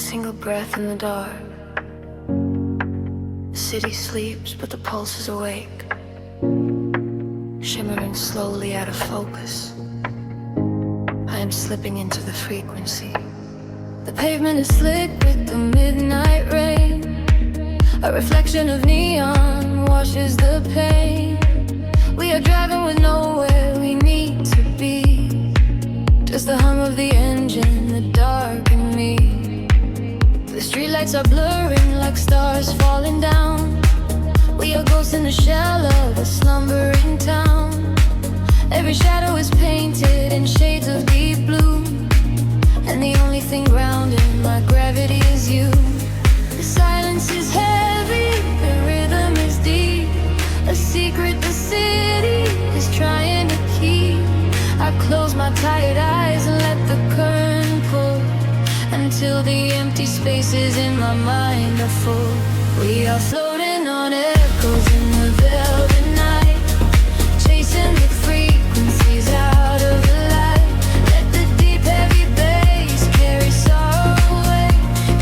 single breath in the dark. The city sleeps, but the pulse is awake, shimmering slowly out of focus. I am slipping into the frequency. The pavement is slick with the midnight rain. A reflection of neon washes the pain. We are driving with nowhere we need to be. Just the hum of the engine, the dark and me. The streetlights are blurring like stars falling down. We are ghosts in the shell of a slumbering town. Every shadow is painted in shades of deep blue, and the only thing grounding my gravity is you. The silence is heavy, the rhythm is deep. A secret the city is trying to keep. I close my tired eyes and let the current pull until the empty spaces in my mind are full. We are floating on echoes in the velvet night, chasing the frequencies out of the light. Let the deep heavy bass carry sorrow away.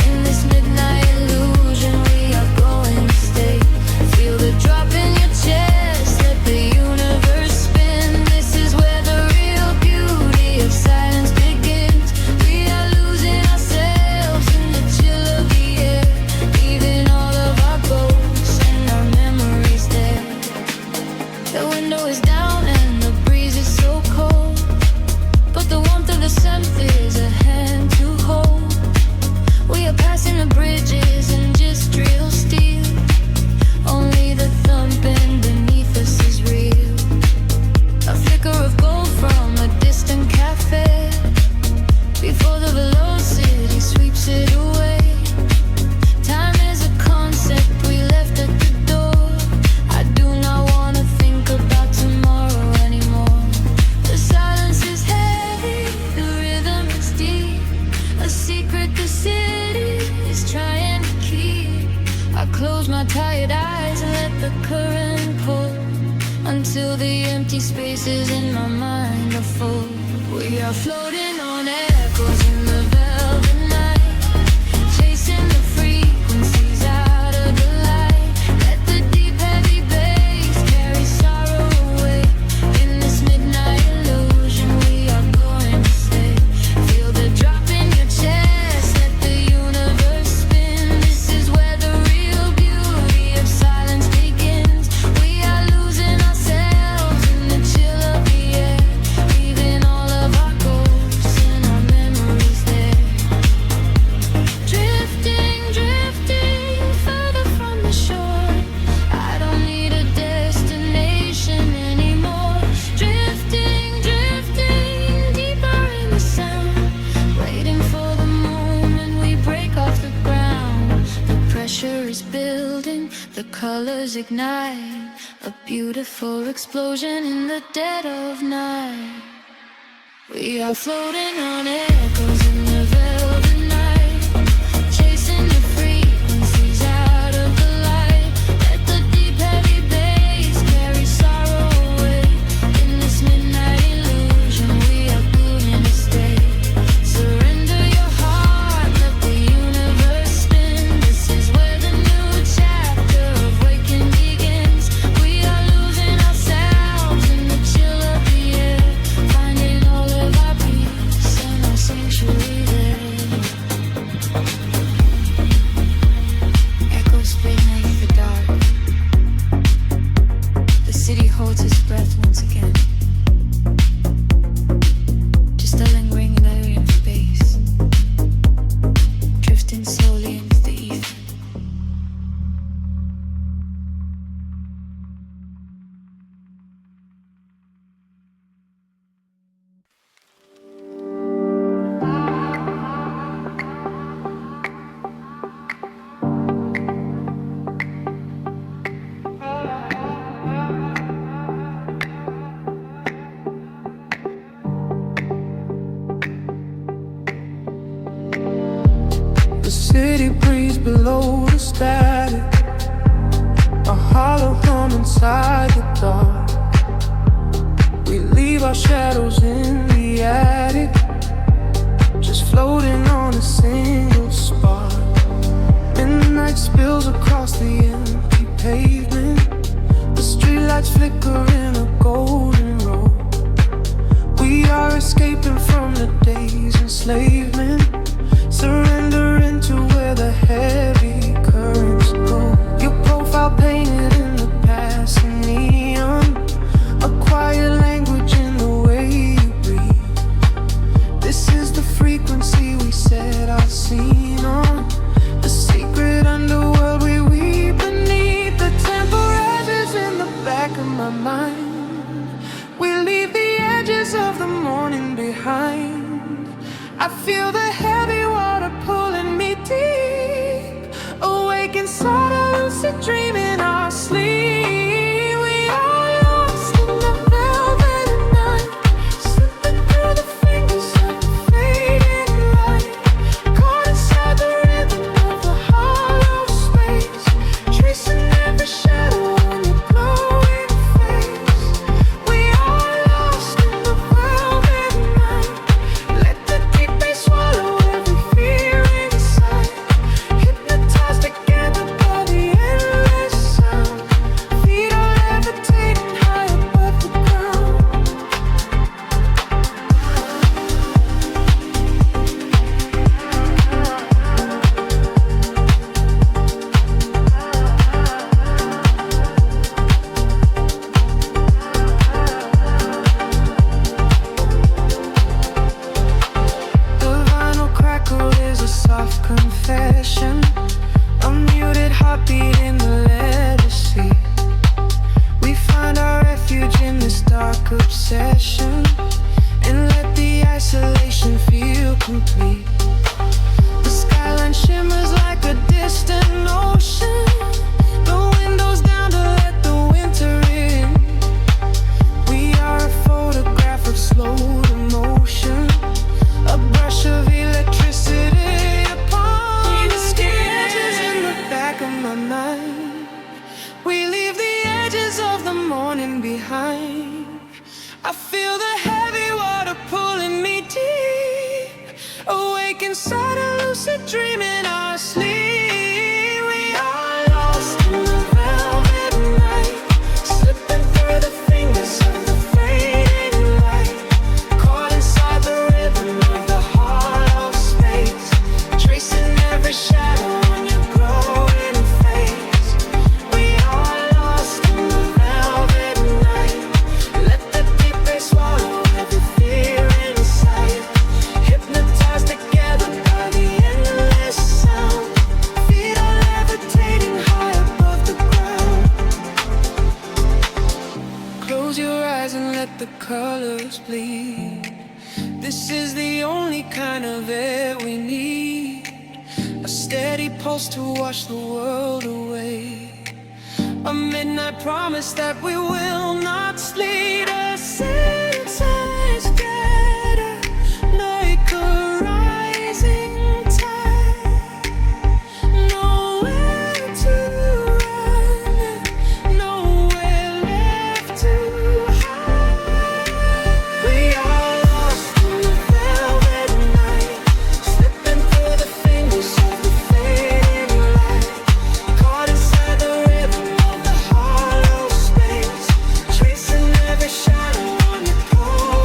In this midnight illusion we are going to stay. Feel the drop in your chest, let the universe spin. This is where the real beauty of silence begins. We are losing ourselves in the chill of the air, leaving all of our ghosts and our memories there. The window is down and the breeze is so cold, but the warmth of the scent is a hand to hold. We are passing the bridges and just real steel. Only the thumping beneath us is real. A flicker of gold from a distant cafe before the velocity sweeps it away. Time is a concept we left at the door. I do not want to think about tomorrow anymore. The silence is heavy, the rhythm is deep. A secret the city is trying to keep. I close my tired eyes and let the current pull until the empty spaces in my mind are full. We are floating on echoes in the velvet night, chasing the frequencies out of the light. Let the deep heavy bass carry sorrow away. In this midnight illusion we are going to stay. Feel the drop in your chest, let the universe spin. This is where the real beauty of silence begins. We are losing ourselves in the chill of the air, leaving all of our ghosts and our memories there. Drifting, drifting further from the shore. I don't need a destination anymore. Drifting, drifting deeper in the sound, waiting for the moment we break off the ground. The pressure is building, the colors ignite, a beautiful explosion in the dead of night. We are floating on echoes in the velvet night, chasing the frequencies out of the light. Let the deep heavy bass carry sorrow away. In this midnight illusion we are going to stay. Surrender your heart, let the universe spin. This is where the new chapter of waking begins. We are losing ourselves in the chill of the air, finding all of our peace and our sanctuary there. Echoes beneath the dark. The city holds its breath once again. Just a lingering layer of space, drifting slowly into the ether. The city breeze below the static, a hollow hum inside the dark. We leave our shadows in the attic, just floating on a single spark. flicker in a golden road. We are escaping from the day's enslavement, surrendering to where the heavy currents go. Your profile painted in the passing neon, a quiet language in the way you breathe. This is the frequency we set our scene on, the secret underworld we weave beneath. The temperatures in the back of my mind. We leave the edges of the morning behind. I feel the heavy water pulling me deep, awake inside a lucid dream in our sleep. We are lost in the velvet night, slipping through the fingers of the fading light, caught inside the rhythm of the hollow space, tracing every shadow on your glowing face. We are lost in the velvet night. Let the deep bass swallow every fear inside, hypnotized together by the endless sound. Feet are levitating high above the ground. The vinyl crackle is a soft confession, a muted heartbeat in the letter C. We find our refuge in this dark obsession, and let the isolation feel complete. The skyline shimmers like a distant ocean, the windows down to let the winter in. We are a photograph of slow emotion, a brush of electricity upon the sketches in the back of my mind. We leave the edges of the morning behind. I feel the heavy water pulling me deep, awake inside a lucid dream in our sleep. We are lost in the velvet night, slipping through the fingers of the fading light, caught inside the rhythm of the hollow space, tracing every shadow on your glowing face. We are lost in the velvet night. Let the deep bass swallow every fear inside, hypnotized together by the endless sound. Feet are levitating high above the ground. Close your eyes and let the colors bleed. This is the only kind of air we need, a steady pulse to wash the world away, a midnight promise that we will not sleep. A sense gather like a rising tide, nowhere to run, nowhere left to hide. We are lost in the velvet night, slipping through the fingers of the fading light, caught inside the rhythm of the hollow space, tracing every shadow on your core.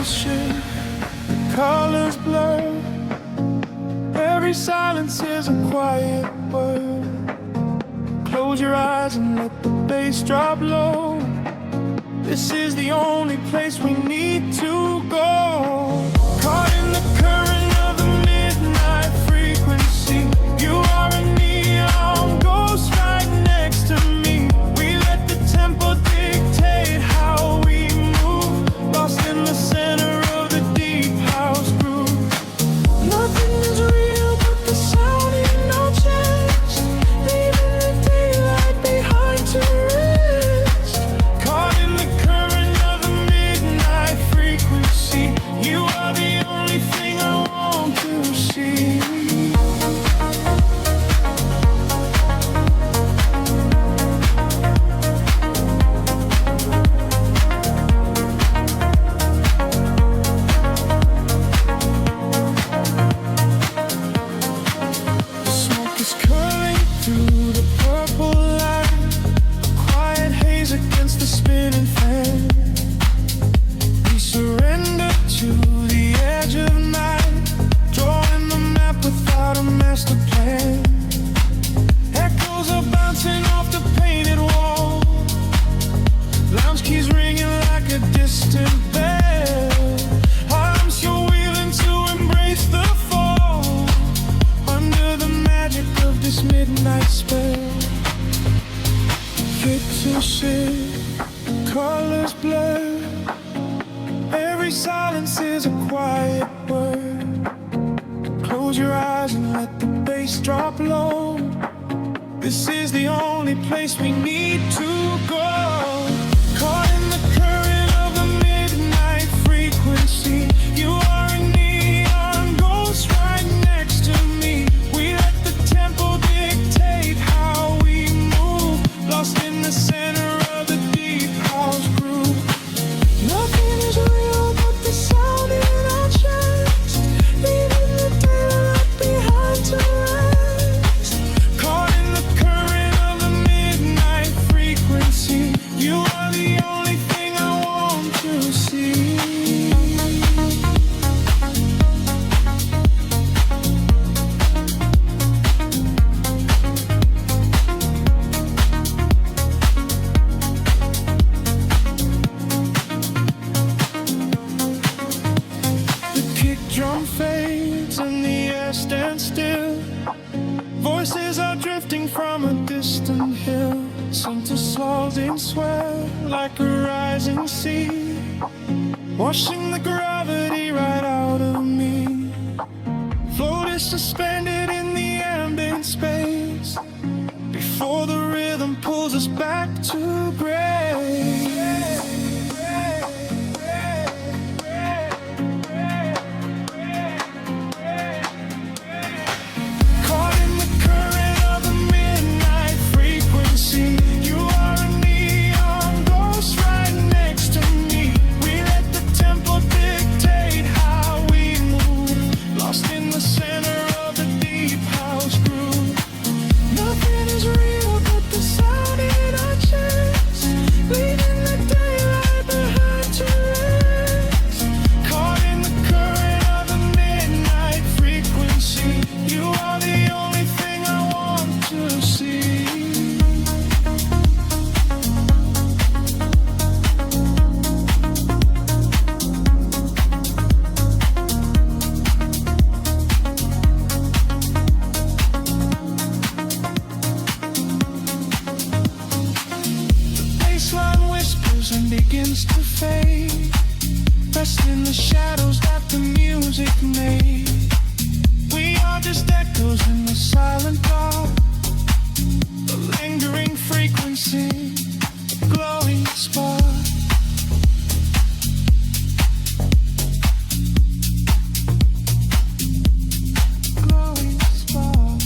shift, colors blur. Every silence is a quiet word. Close your eyes and let the bass drop low. This is the only place we need to go. Caught in the current of the midnight frequency. You are a neon ghost right next to me. We let the tempo dictate how we move, lost in the center of the deep house groove. Nothing is real but the sound in our chest, leaving the daylight behind to rest. Caught in the current of the midnight frequency. You are the only thing I want to see. The smoke is curling through the purple light, a quiet haze against the spinning fan. We surrender to the edge of night, drawing the map without a master plan. Echoes are bouncing off the painted wall, lounge keys ringing like a distant bell. Arms you're wheeling to embrace the fall, under the magic of this midnight spell. Picture shift, colors blur. Every silence is a quiet word. Close your eyes and let the bass drop low. This is the only place we need to go. Caught in the current of the midnight frequency. You are a neon ghost right next to me. We let the tempo dictate how we move, lost in the center of the deep house groove. Nothing is real but the sound in our chest, leaving the daylight behind to rest. Caught in the current of the midnight frequency. You are the only thing I want to see. The kick drum fades and the air stands still. Voices are drifting from a distant hill. Center sliding swell like a rising sea, washing the gravity right out of me. Float is suspended in the ambient space, before the rhythm pulls us back to grace. Caught in the current of the midnight frequency. You are a neon ghost right next to me. We let the tempo dictate how we move, lost in the center of the deep house groove. Nothing is real but the sound in our chest, leaving the daylight behind to rest. Caught in the current of the midnight frequency. You are the only thing I want to see. Baseline whispers and begins to fade, rest in the shadows that the music made. We are just echoes in the silent dark, a lingering frequency, a glowing spark. Glowing spark.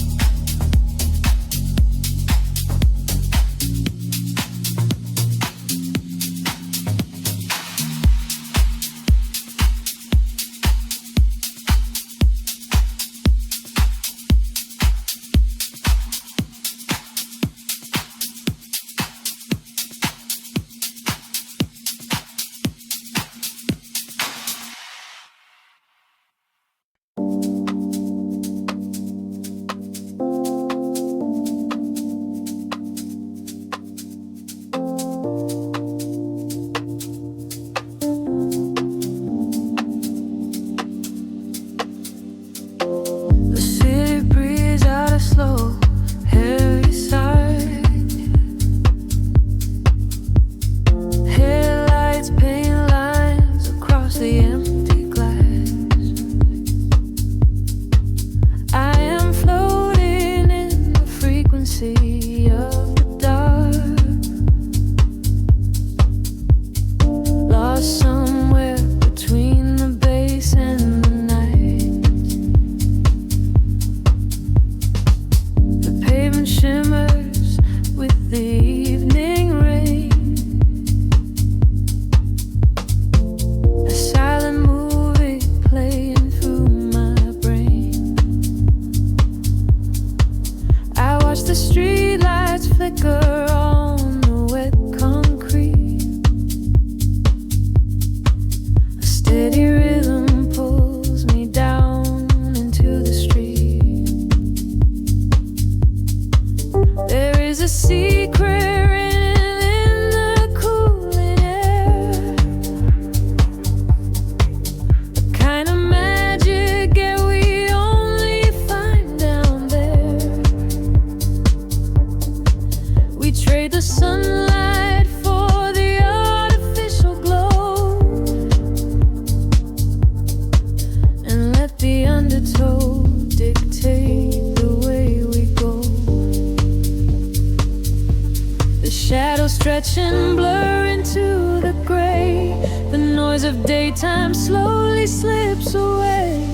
catch and blur into the gray. The noise of daytime slowly slips away.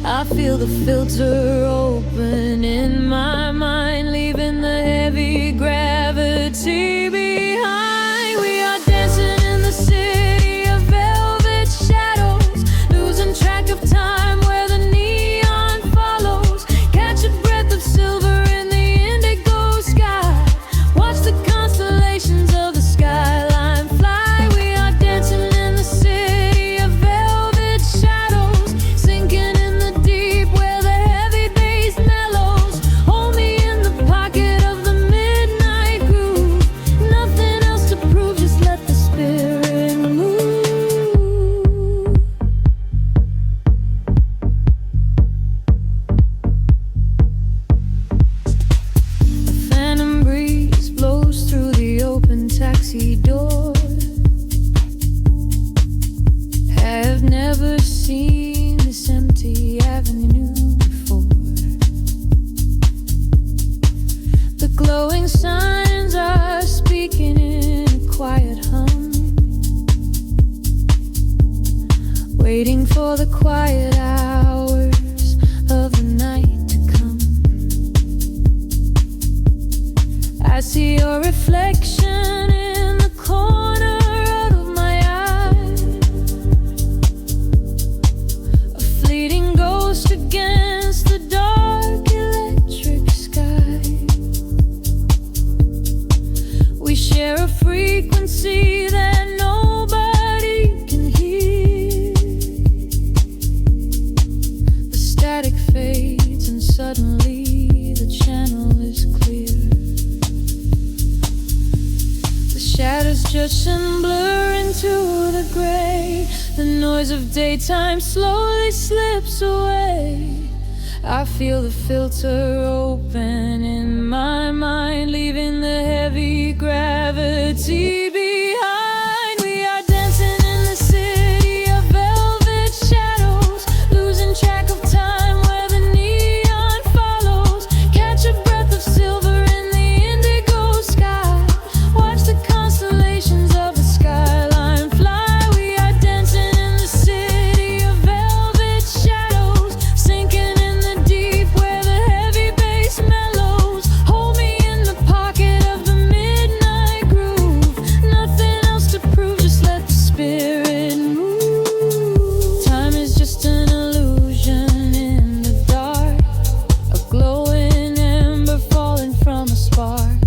I feel the filter open in my mind, leaving the heavy gravity behind. We are dancing in the city of velvet shadows, losing track of time where the neon follows. Catch a breath of silver in the indigo sky. Watch the constellations of the skyline fly. We are dancing in the city of velvet shadows, sinking in the deep where the heavy bass mellows. Hold me in the pocket of the midnight groove. Nothing else to prove, just let the spirit move. A phantom breeze blows through the open taxi door. Have never seen this empty avenue before. The glowing signs are speaking in a quiet hum, waiting for the quiet hours of the night to come. I see your reflection in the corner of my eye, a fleeting ghost against the dark electric sky. We share a frequency that nobody can hear. The static fades and suddenly the channel is clear. The shadows judge and blur into the gray. The noise of daytime slowly slips away. I feel the filter open in my mind, leaving the heavy gravity behind. We are dancing in the city of velvet shadows, losing track of time where the neon follows. Catch a breath of silver in the indigo sky. Watch the constellations of the skyline fly. We are dancing in the city of velvet shadows, sinking in the deep where the heavy bass mellows. Hold me in the pocket of the midnight groove. Nothing else to prove, just let the spirit move. Time is just an illusion in the dark, a glowing ember falling from a spark.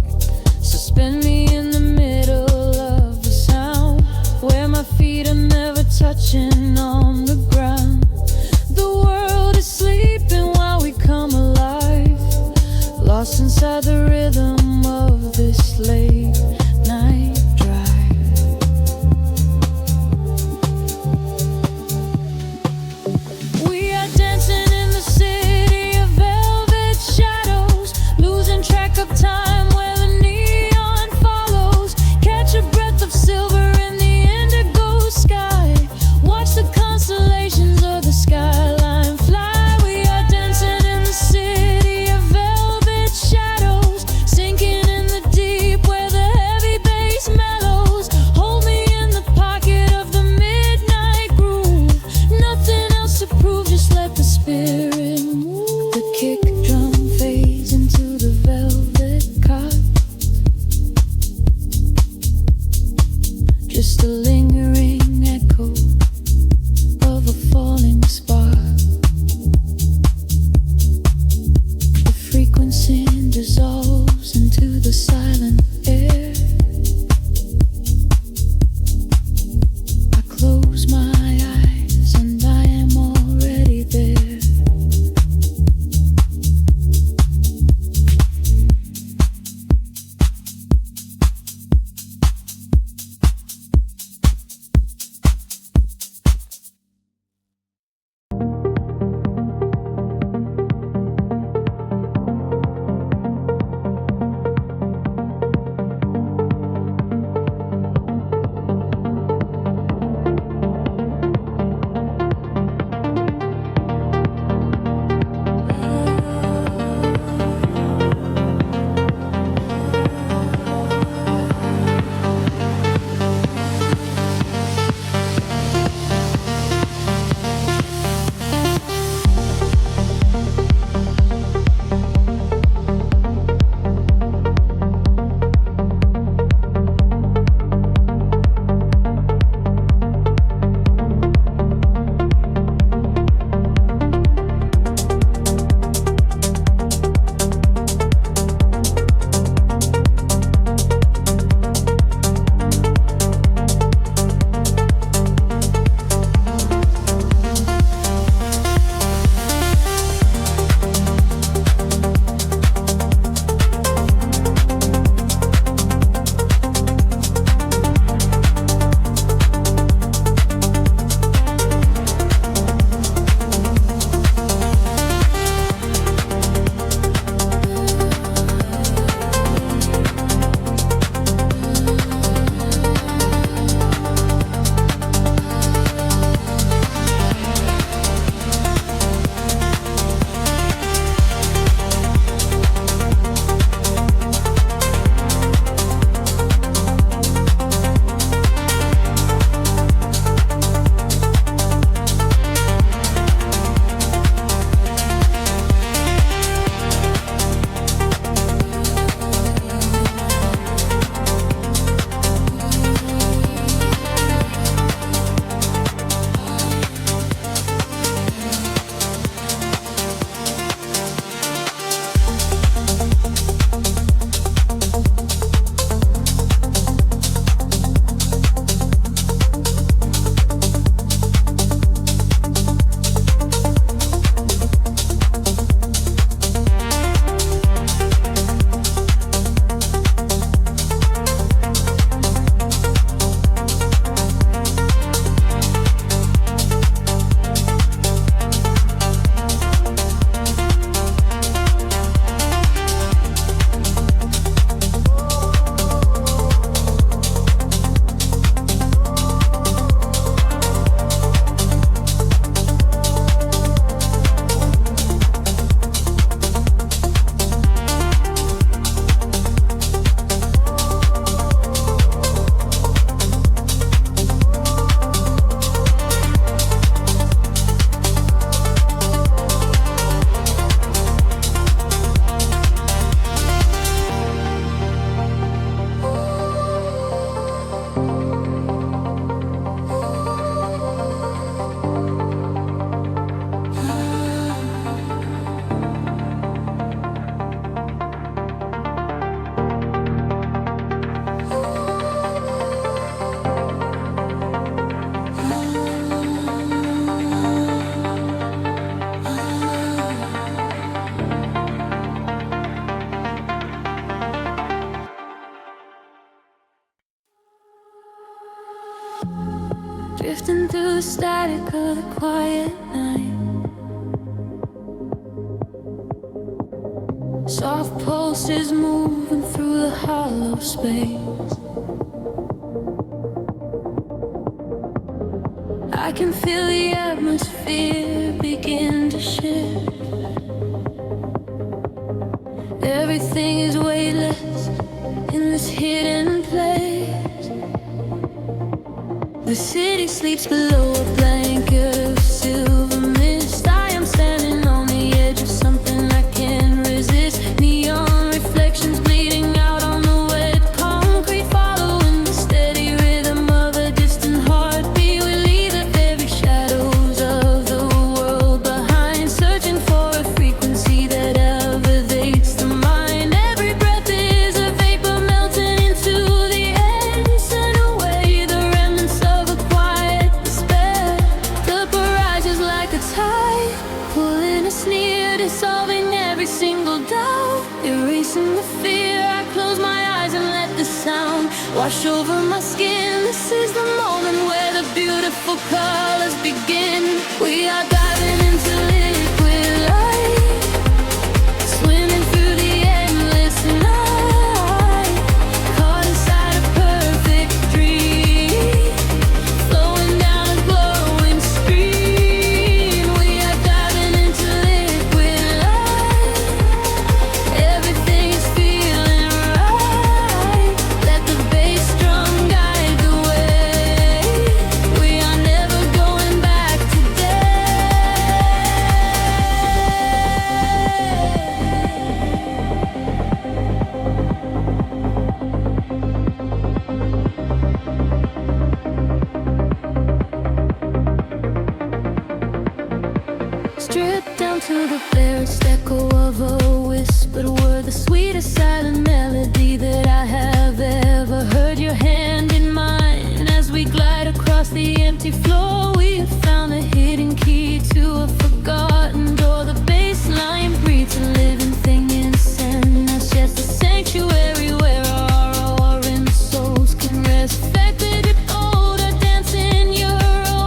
Suspend me in the middle of the sound, where my feet are never touching on the ground. The world is sleeping while we come alive, lost inside the rhythm of this late night drive. We are dancing in the city of velvet shadows, losing track of time where the neon follows. Catch a breath of silver in the indigo sky. Watch the constellations of the skyline fly. We are dancing in the city of velvet shadows, Moving through the static of the quiet night. Soft pulses moving through the hollow space. I can feel the atmosphere begin to shift. Everything is weightless in this hidden place. The city sleeps below a blanket of silver mist. I am standing on the edge of something I can't resist. Neon reflections bleeding out on the wet concrete, following the steady rhythm of a distant heartbeat. We leave the very shadows of the world behind, searching for a frequency that elevates the mind. Every breath is a vapor melting into the air, send away the remnants of a quiet despair. The barrage is like a tide, pulling us near, dissolving every single doubt, erasing the fear. I close my eyes and let the sound wash over my skin. This is the moment where the beautiful colors begin. We are diving into liquid light, swimming through the endless night, caught inside a perfect dream, flowing down a glowing stream. We are diving into liquid light. Everything is feeling right. Let the bass drum guide the way. We are never going back today. Stripped down to the barest echo of a whispered word, the sweetest silent melody that I have ever heard. Your hand in mine as we glide across the empty floor. We have found the hidden key to a forgotten door. The bass line breathes a living thing inside us, just a sanctuary where our roaring souls can rest. Affected it all to dance in your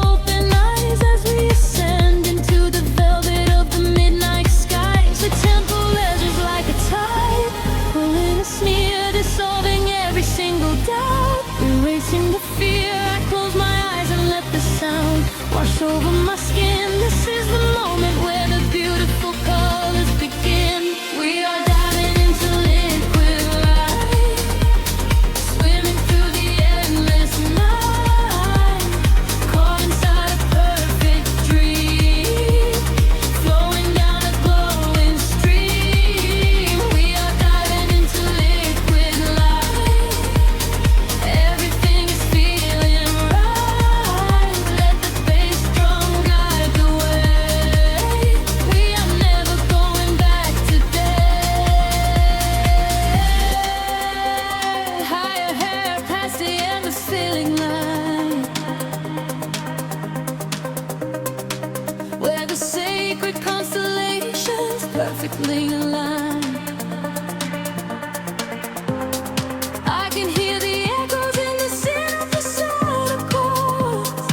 open eyes as we ascend into the velvet of the midnight skies. The temple ledges like a tide, pulling us near, dissolving every single doubt, erasing the fear. I close my eyes and let the sound wash over my skin. This is the moment where the beautiful colors begin. We are diving into liquid light, swimming through the endless night, caught inside a perfect dream, flowing down a glowing stream. We are diving into liquid light. Everything is feeling right. Let the bass drum guide the way. We are never going back today. Higher hair past the end of ceiling line, where the sacred constellations perfectly aligned. I can hear the echoes in the sin of the solar chords,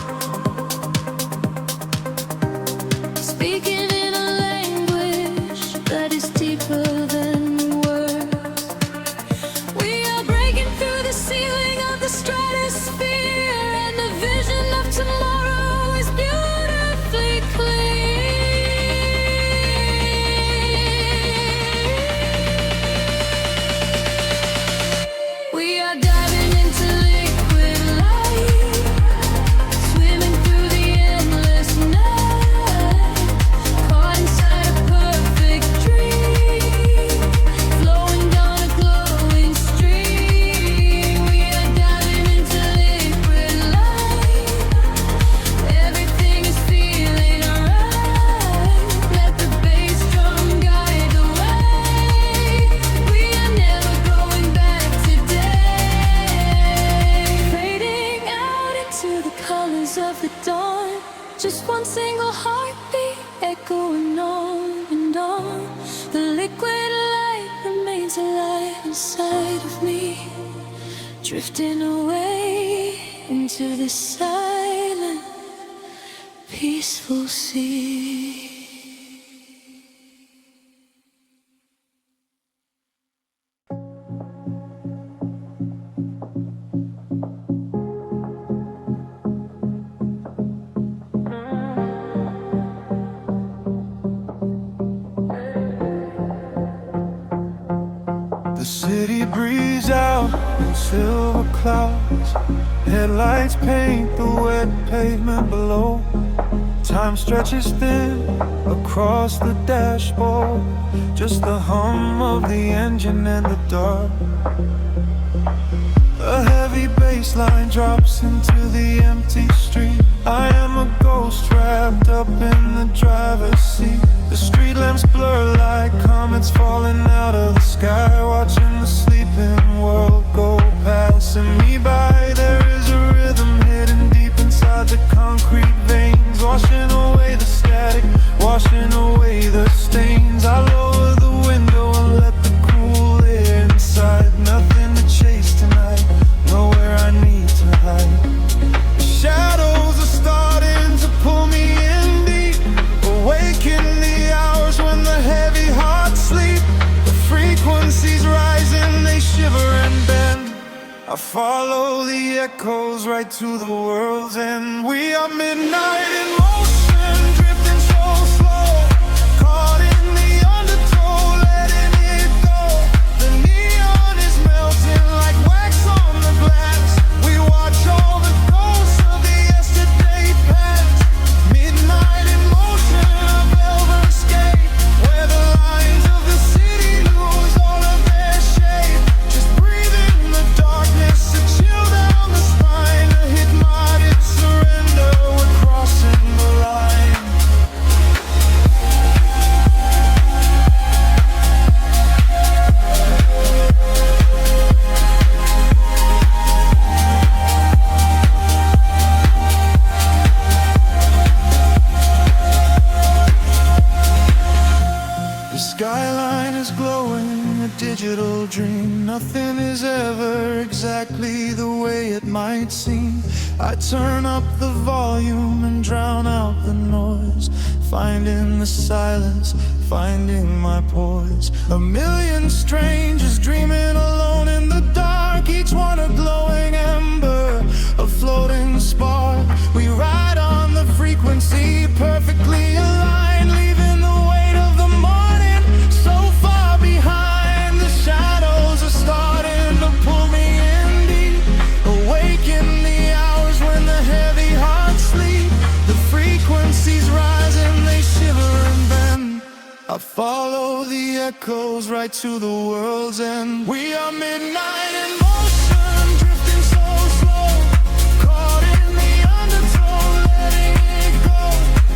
speaking in a language that is deeper than words. We are breaking through the ceiling of the stratosphere, and the vision of tomorrow is beautifully clear. We are diving into liquid light, swimming through the endless night, caught inside a perfect dream, flowing down a glowing stream. We are diving into liquid light. Everything is feeling right. Let the bass drum guide the way. We are never going back today. Fading out into the colors of the dawn, just one single heartbeat echoing on and on. The liquid light remains alive inside of me, drifting away into the silent peaceful sea. The city breathes out in silver clouds. Headlights paint the wet pavement below. Time stretches thin across the dashboard. Just the hum of the engine and the dark. A heavy bass line drops into the empty street. I am a ghost wrapped up in the driver's seat. The street lamps blur like comets falling out of the sky, watching the sleeping world go passing me by. There is a rhythm hidden deep inside the concrete veins, washing away the static, washing away the stains. I lower the window and let the cool air inside. Nothing to chase tonight, nowhere I need to hide. The shadows are starting to pull me in deep, awaken the hours when the heavy hearts sleep. The frequencies rising, they shiver and bend. I follow the echoes right to the world's end. We are midnight in motion, drifting so slow, caught in the undertow, letting it go. The neon is melting like wax on the glass. We watch all the ghosts of the yesterday past. Midnight in motion, a velvet escape, where the lines of the city lose all of their shape. Just breathe in the darkness, a chill down the spine, a hypnotic surrender. We're crossing the line. The skyline is glowing, a digital dream. Nothing is ever exactly the way it might seem. I turn up the volume and drown out the noise, finding the silence, finding my poise. A million strangers dreaming alone in the dark, each one a glowing ember, a floating spark. We ride on the frequency, perfectly aligned, leaving the weight of the morning so far behind. The shadows are starting to pull me in deep, awaken the hours when the heavy hearts sleep. The frequencies rise and they shiver and bend. I follow the echoes right to the world's end. We are midnight in motion, drifting so slow, caught in the undertow, letting it go.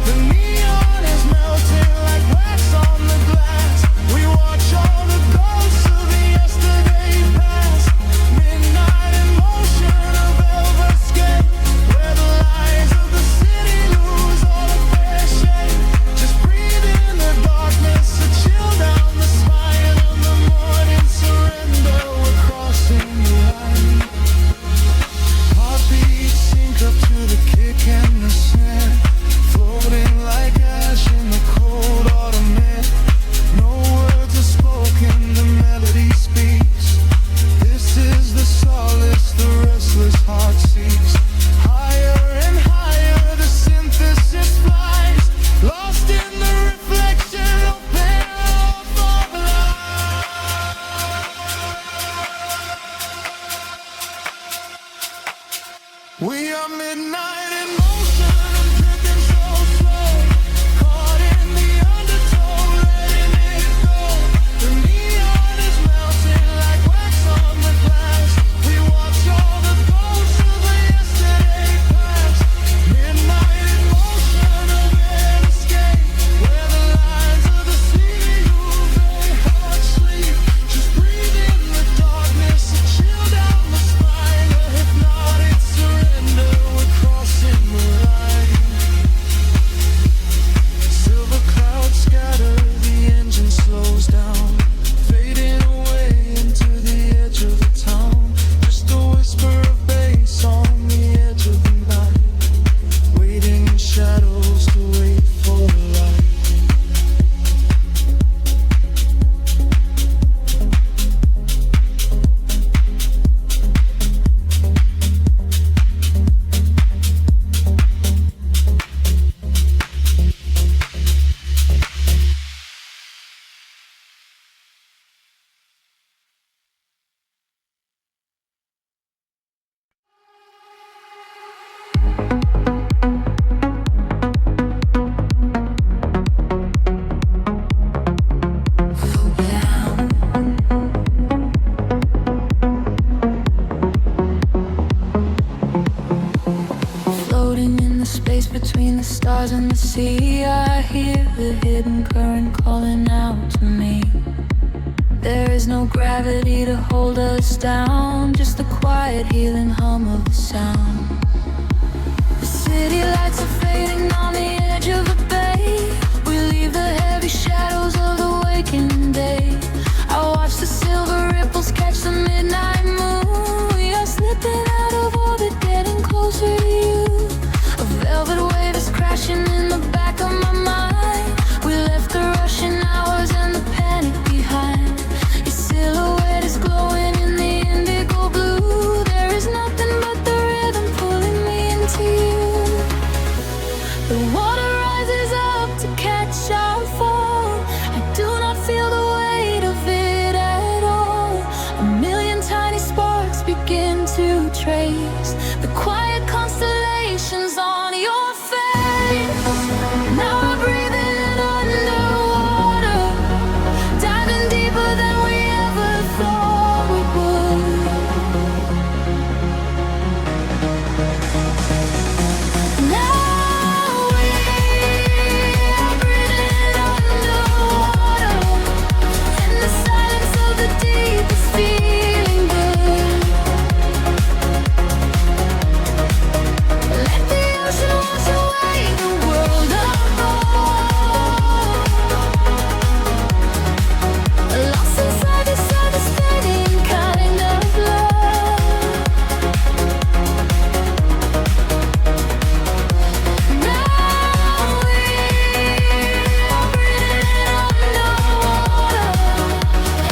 The neon is melting like wax on the glass. We watch all the ghosts of the yesterday past. Midnight in motion, a velvet escape, where the lies of the city lose all of their shape. Just breathe in the darkness, a chill down the spine, and the morning surrender. We're crossing between the stars and the sea. I hear the hidden current calling out to me. There is no gravity to hold us down, just the quiet healing hum of the sound. The city lights are fading on the edge of a bay. We leave the heavy shadows of the waking day. I watch the silver ripples catch the midnight moon. We are slipping out of orbit, getting closer to you. A velvet wave is crashing in the back of my mind. We left the rushing hours and the panic behind. Your silhouette is glowing in the indigo blue. There is nothing but the rhythm pulling me into you. The water rises up to catch our fall. I do not feel the weight of it at all. A million tiny sparks begin to trace the quiet constellations on your face. Now we're breathing underwater, diving deeper than we ever thought we would. Now we are breathing underwater, in the silence of the deep is feeling good. Let the ocean wash away the world apart. Lost inside this devastating kind of love. Now we are breathing underwater,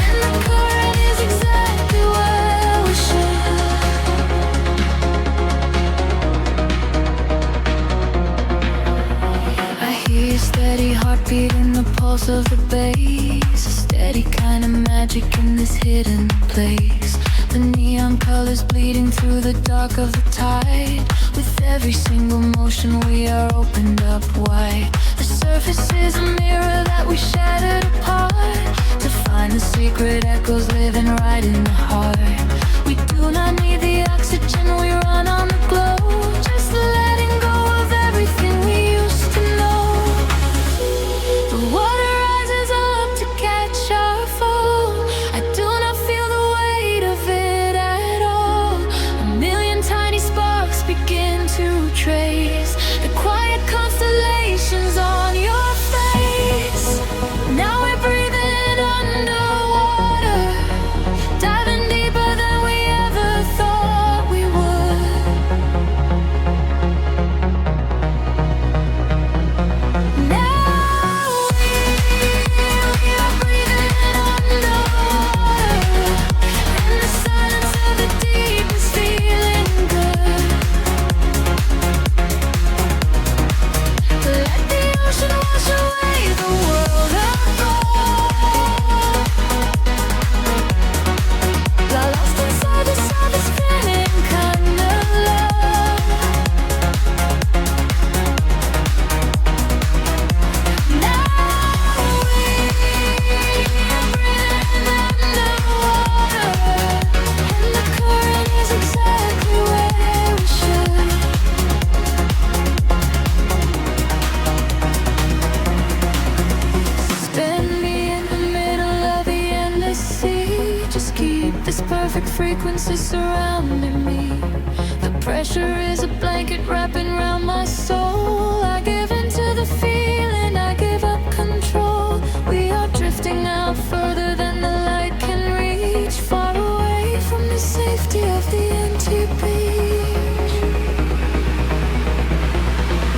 and the current is exactly where we should. I hear your steady heartbeat in the pulse of the bass. A steady kind of magic in this hidden place. The neon colors bleeding through the dark of the tide. With every single motion we are opened up wide. The surface is a mirror that we shattered apart, to find the secret echoes living right in the heart. We do not need the oxygen, we run on the glow. Just letting go of everything we used to know. The water rises up to catch our fall. I do not feel the weight of it at all. A million tiny sparks begin to trace the quiet constellations on your face. Now we're breathing underwater, diving deeper than we ever thought we would. Now we are breathing underwater, and the silence of the deep is feeling good. Let the ocean wash away the world apart. Lost inside this spinning kind of love. Now we are breathing underwater, and the current is exactly where we should. Spin me in the middle of the endless sea. Just keep this perfect frequency surrounding me. The pressure is a blanket wrapping around my soul. I give into the feeling, I give up control. We are drifting out further than the light can reach, far away from the safety of the empty beach.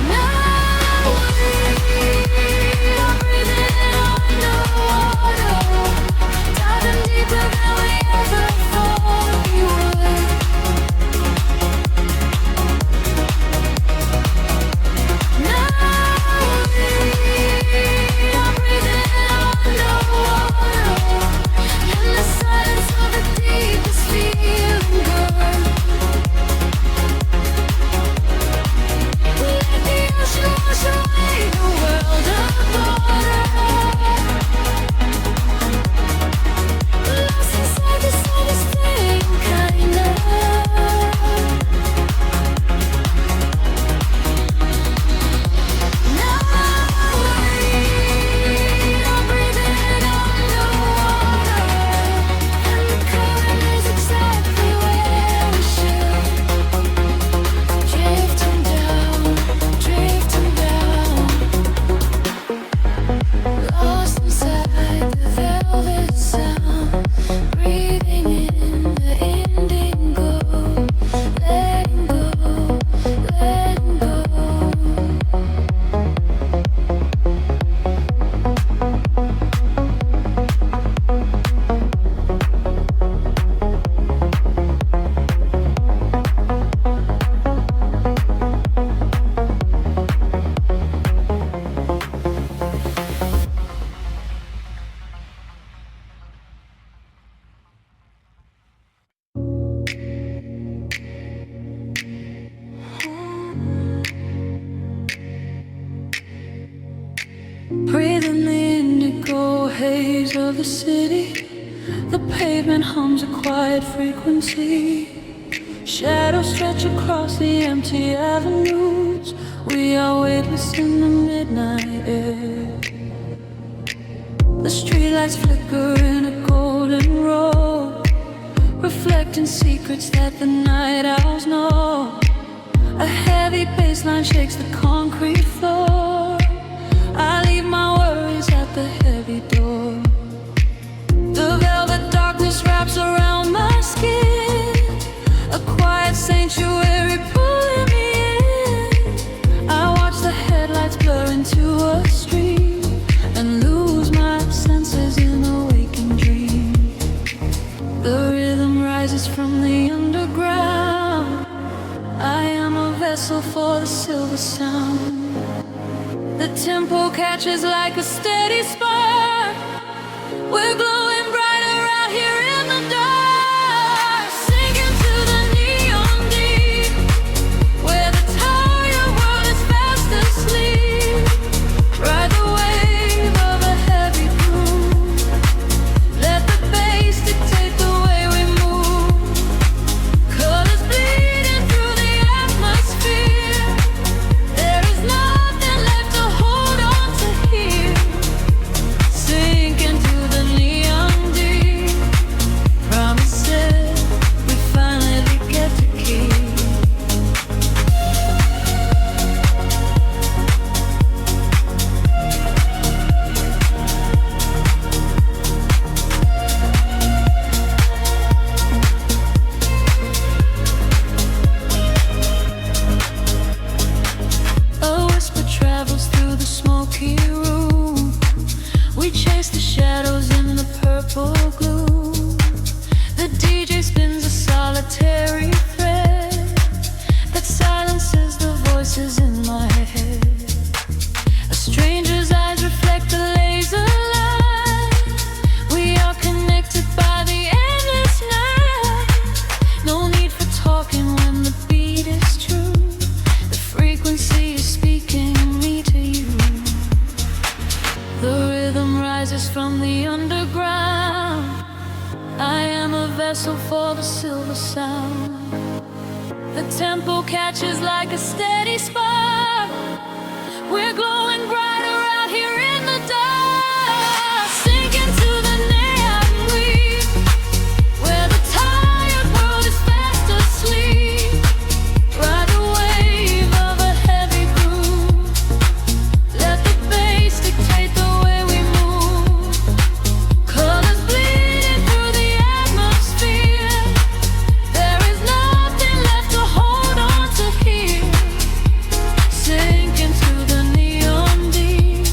Now we are breathing underwater, diving deeper than we ever thought we would. Breathing the indigo haze of the city. The pavement hums a quiet frequency. Shadows stretch across the empty avenues. We are weightless in the midnight air. The streetlights flicker in a golden row, reflecting secrets that the night owls know. A heavy bassline shakes the concrete floor. I leave my worries at the heavy door. The velvet darkness wraps around my skin, a quiet sanctuary pulling me in. I watch the headlights blur into a stream and lose my senses in a waking dream. The rhythm rises from the underground. I am a vessel for the silver sound. The tempo catches like a steady spark. We're glowing brighter out here in the dark, sinking to the neon deep, where the tired world is fast asleep. Ride the wave of a heavy groove. Let the bass dictate the way we move. Colors bleeding through the atmosphere. There is nothing left to hold on to here. Sinking to the neon deep. Promises we finally get to keep. A whisper travels through the smoky room. We chase the shadows in the purple gloom. The DJ spins a solitary thread that silences the voices in my head. A stranger's eyes reflect the laser light. We are connected by the endless night. No need for talking when the beat is true. The frequency is speaking me to you. The rhythm rises from the underground. I am a vessel for the silver sound. The tempo catches like a steady spark. We're glowing brighter out here in the dark, sinking to the neon weave, where the tired world is fast asleep. Ride the wave of a heavy groove. Let the bass dictate the way we move. Colors bleeding through the atmosphere. There is nothing left to hold on to here. Sinking to the neon deep.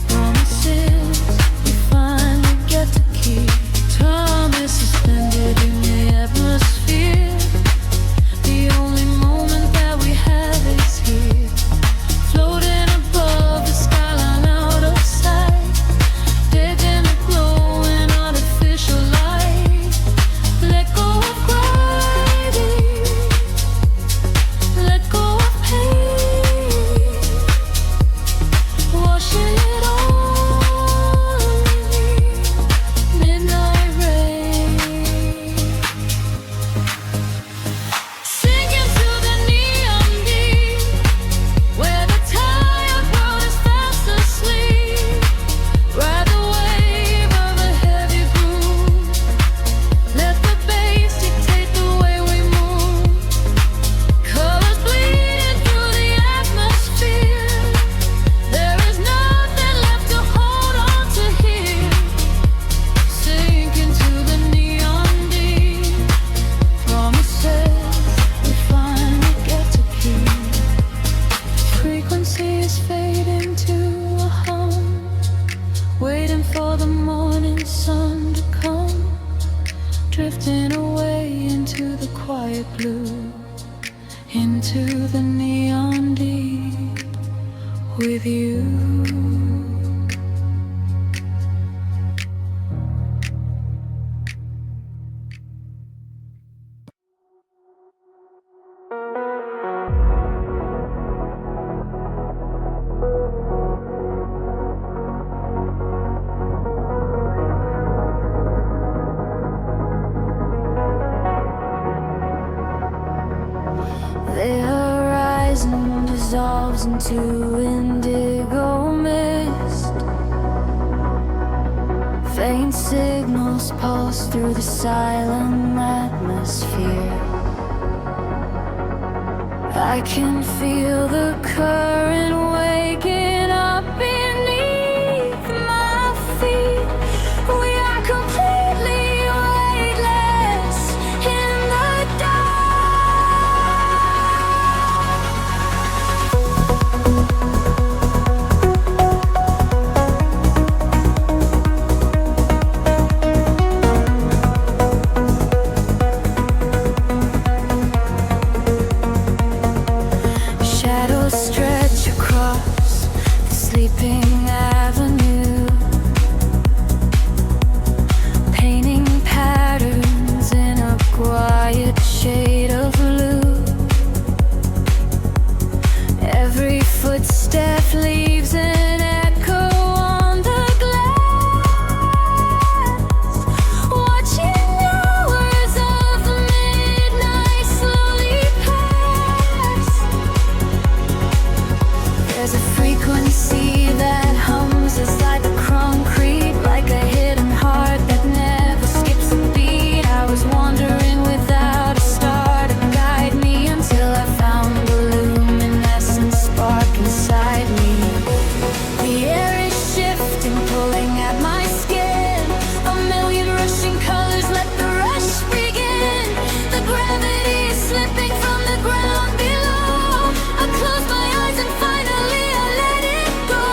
Promises we finally get to keep. Time is suspended in the atmosphere. The only moment that we have is here. Floating above the skyline out of sight. Dead in a glowing artificial light. Let go of gravity. Let go of pain. Washing it all away. Midnight rain. Sinking to the neon deep, where the tired world is fast asleep. Ride the wave of a heavy groove. Let the bass dictate the way we move. Colors bleeding through the atmosphere. There is nothing left to hold on to here. Sinking to the neon deep. Promises we finally get to keep. Frequency is fading to a hum, waiting for the morning sun to come. Drifting away into the quiet blue, into the neon deep with you. to indigo mist. Faint signals pulse through the silent atmosphere. I can feel the current waking up beneath my feet. We are completely weightless in the dark. Shadows stretch across the sleeping avenue, painting patterns in a quiet shade of blue. Every footstep leaves an echo on the glass, watching hours of midnight slowly pass. There's a frequency that hums inside the concrete, like a hidden heart that never skips a beat. I was wandering without a star to guide me until I found the luminescent spark inside me. The air is shifting, pulling at my skin. A million rushing colors, let the rush begin. The gravity is slipping from the ground below. I close my eyes and finally I let it go.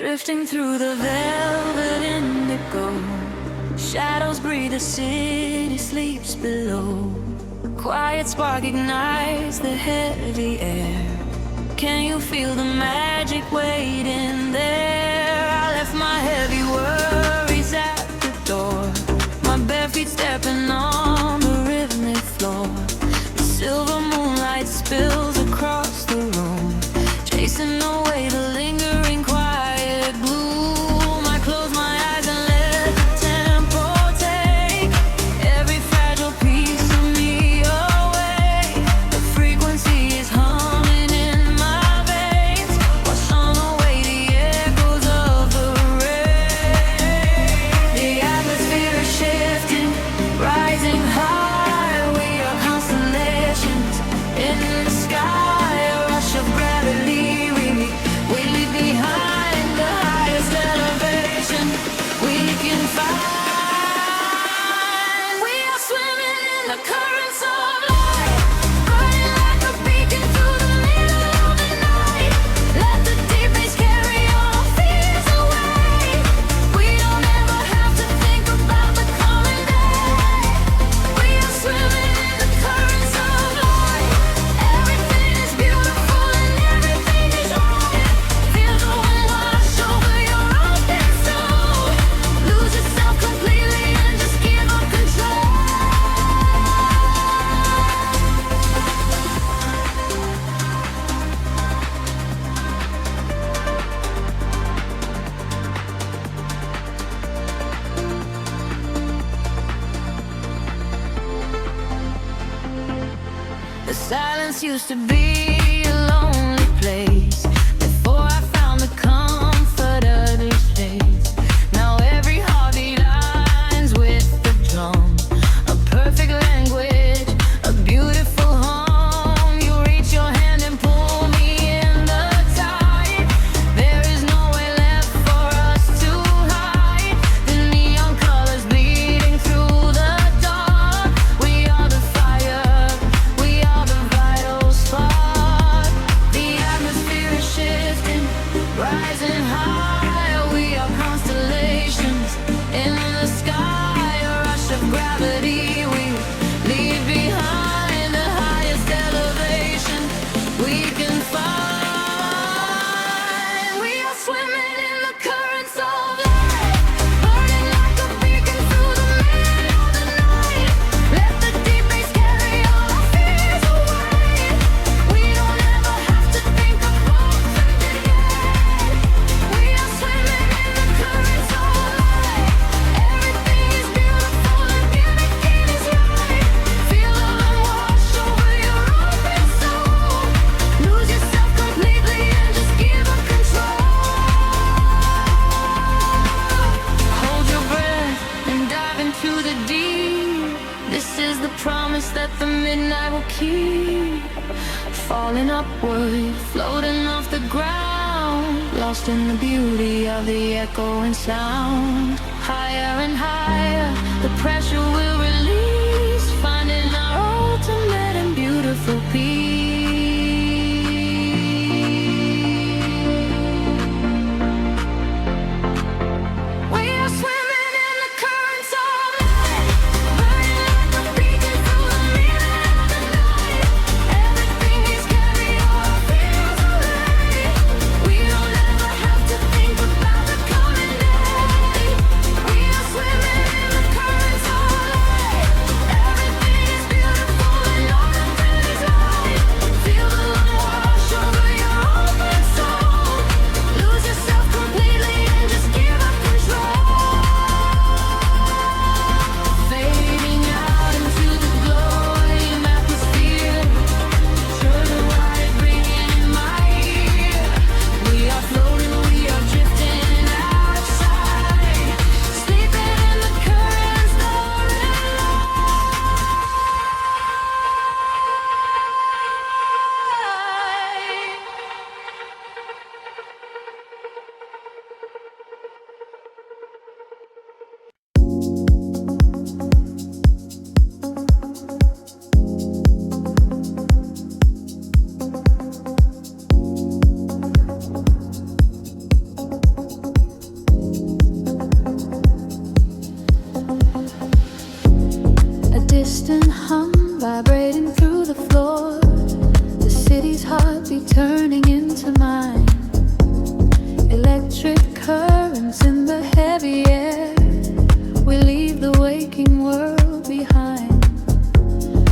drifting through the velvet indigo. Shadows breathe, the city sleeps below. Quiet spark ignites the heavy air. Can you feel the magic waiting there? I left my heavy worries at the door. My bare feet stepping on the rhythmic floor. The silver moonlight spills across the room, chasing away the lingering quiet gloom. I close my eyes and let the tempo take every fragile piece of me away. The frequency is humming in my veins, washing away the echoes of the rain. The atmosphere is shifting, rising high. We are constellations in the sky, a rush of gravity. We leave behind the highest elevation we can find. We are swimming in the currents of light, burning like a beacon through the middle of the night. Let the deep bass carry our fears away. We don't ever have to think about the coming day. We are swimming in the currents of light. Everything is beautiful and everything is right. Feel the wind wash over your open soul. Lose yourself completely and just give up control. The silence used to be a lonely place before I found the comfort of this place. Now every heartbeat lines with the drum, a perfect language, a beautiful home. You reach your hand and pull me in the tide. There is nowhere left for us to hide. The neon colors bleeding through the dark. We are the fire, we are the vital spark. The atmosphere is shifting, rising high. We are constellations in the sky, a rush of gravity. We leave behind the highest elevation we can find. We are swimming in the currents of light, burning like a beacon through the middle of the night. Let the deep bass carry all our fears away. We don't ever have to think about today. We are swimming in the currents of light. Everything is beautiful and everything is right. Feel the wind wash over your open soul. Lose yourself completely and just give up control. Hold your breath and dive into the deep. This is the promise that the midnight will keep. Falling upward, floating off the ground, lost in the beauty of the echoing sound. Higher and higher, the pressure will release, finding our ultimate and beautiful peace. We are swimming in the currents of light, burning like a beacon through the middle of the night. Everything is carry our fears away. We don't ever have to think about the coming day. We are swimming in the currents of light. vibrating through the floor. The city's heartbeat turning into mine. Electric currents in the heavy air. We leave the waking world behind.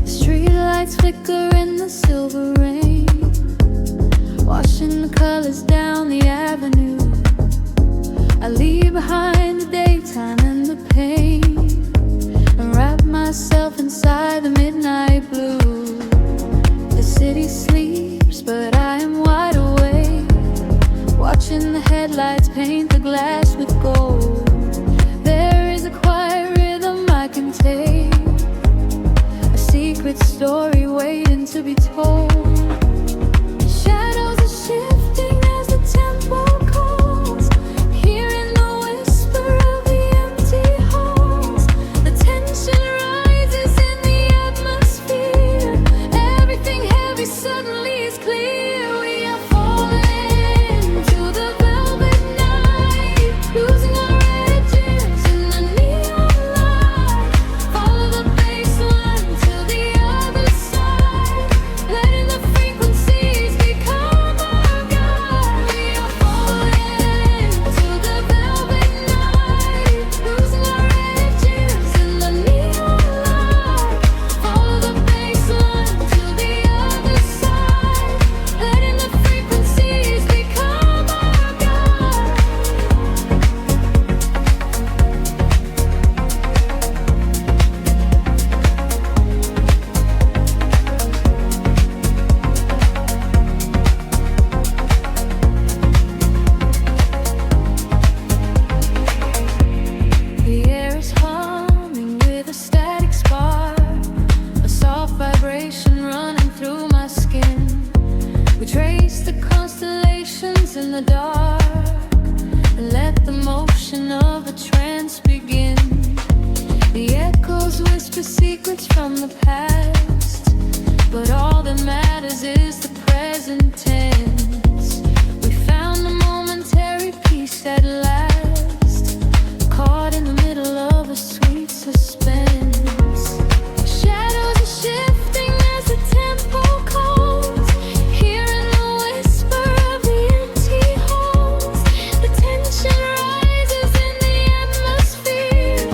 The streetlights flicker in the silver rain, washing the colors down the avenue. I leave behind the daytime and the pain, and wrap myself inside the midnight blue. The city sleeps, but I am wide awake, watching the headlights paint the glass with gold. There is a quiet rhythm I can take, a secret story waiting to be told. Shadows are shifting as the tempo calls, hearing the whisper of the empty halls. The tension rises in the atmosphere. Everything heavy suddenly is clear. We are falling to the velvet night, losing our edges in the neon light. Follow the bass line to the other side, letting the frequencies become our guide. We are falling to the velvet night, losing our edges in the neon light. Follow the bass line to the other side, letting the frequencies become our guide. The air is humming with a static spark, a soft vibration running through my skin. We trace the constellations in the dark, and let the motion of a trance begin. The echoes whisper secrets from the past, but all that matters is the present tense. We found a momentary peace at last, caught in the middle of a sweet suspense. Shadows are shifting as the tempo calls, hearing the whisper of the empty halls. The tension rises in the atmosphere.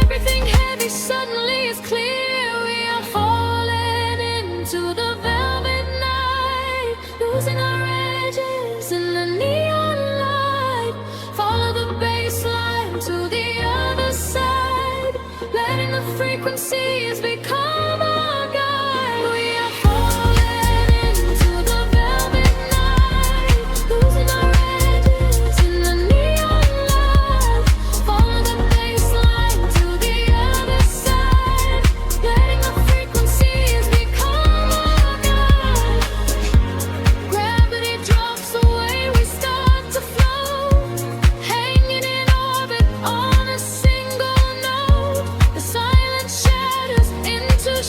Everything heavy suddenly is clear. We are falling into the velvet night, losing our edges in the neon light. Follow the bass line to the other side, letting the frequencies become our guide. We are falling into the velvet night, losing our edges in the neon light. Follow the bass line to the other side, letting the frequencies become our guide. Gravity drops away, we start to float, hanging in orbit on a single note. The silence shatters into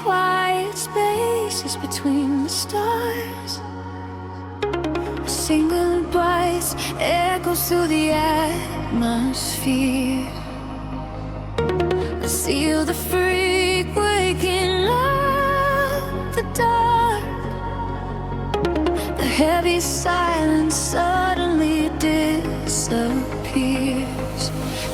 quiet spaces between the stars. A single voice echoes through the atmosphere. I seal the freak waking up the dark. The heavy silence suddenly disappears.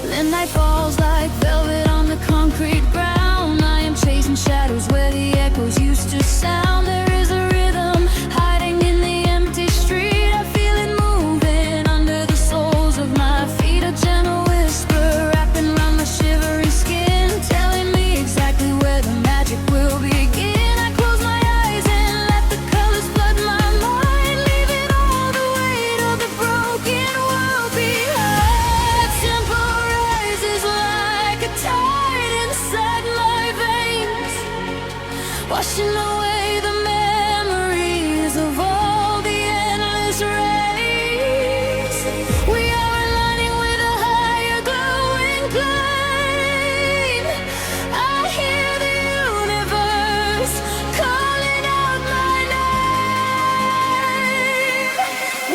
The night falls like velvet on the concrete ground. I am chasing shadows where the echoes used to sound. There is a rhythm hiding in the empty street. I feel it moving under the soles of my feet. A gentle whisper wrapping around my shivering skin, telling me exactly where the magic will begin. I close my eyes and let the colors flood my mind, leaving all the weight of the broken world behind. Tempo rises like a tide inside my veins, washing away the memories of all the endless rays. We are aligning with a higher glowing flame. I hear the universe calling out my name.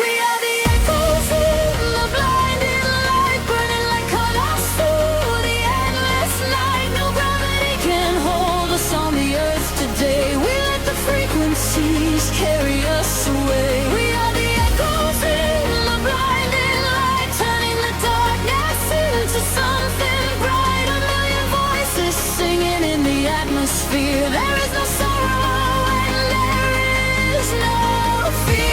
We are the echoes in the blinding light, burning like colors through the endless night. No gravity can hold us on the earth today. We let the frequencies carry us away. We are the echoes in the blinding light, turning the darkness into something bright. A million voices singing in the atmosphere. There is no sorrow and there is no fear.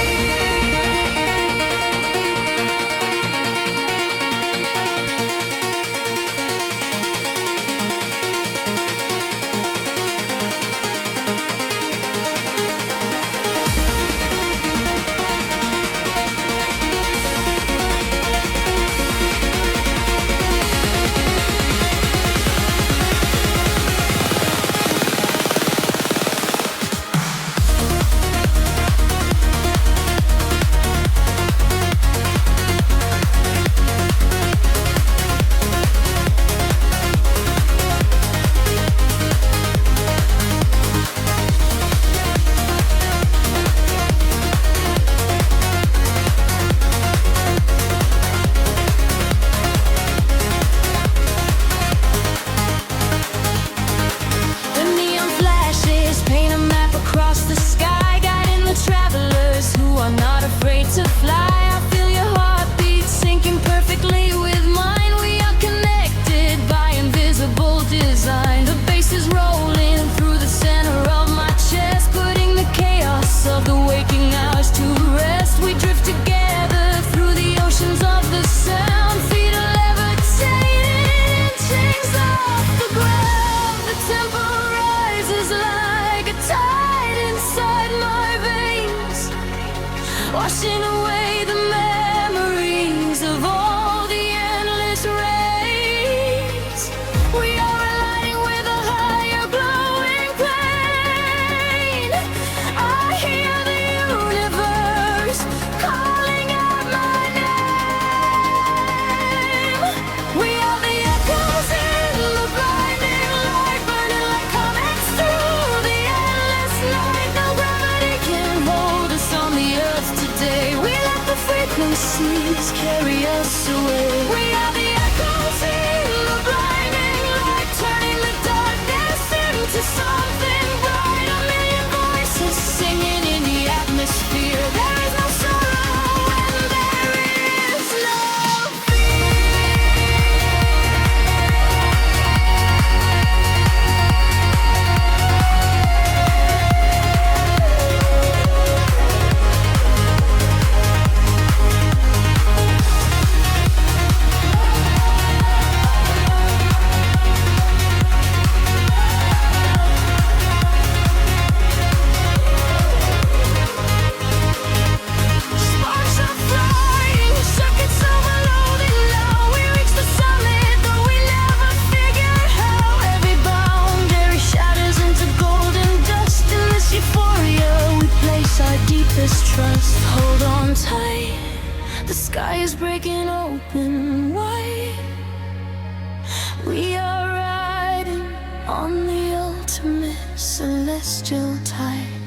The neon flashes paint a map across the sky, guiding the travelers who are not afraid to fly. I feel your heartbeat syncing perfectly with mine. We are connected by invisible design. The bass is rolling through the center of my chest, putting the chaos of the waking hours to rest. We drift together through the oceans of the sound, feet are levitating, chains off the ground. The tempo rises like a tide inside my veins, washing away the memories of all the endless rays. We are aligning with a higher glowing plane. I hear the universe calling out my name. We are the echoes in the blinding light, burning like comets through the endless night. No gravity can hold us on the earth today. We let the frequencies carry us away. We are the echoes in the blinding light, turning the darkness into something bright. A million voices singing in the atmosphere. There is no sorrow and there is no breaking open wide. We are riding on the ultimate solution. celestial tide.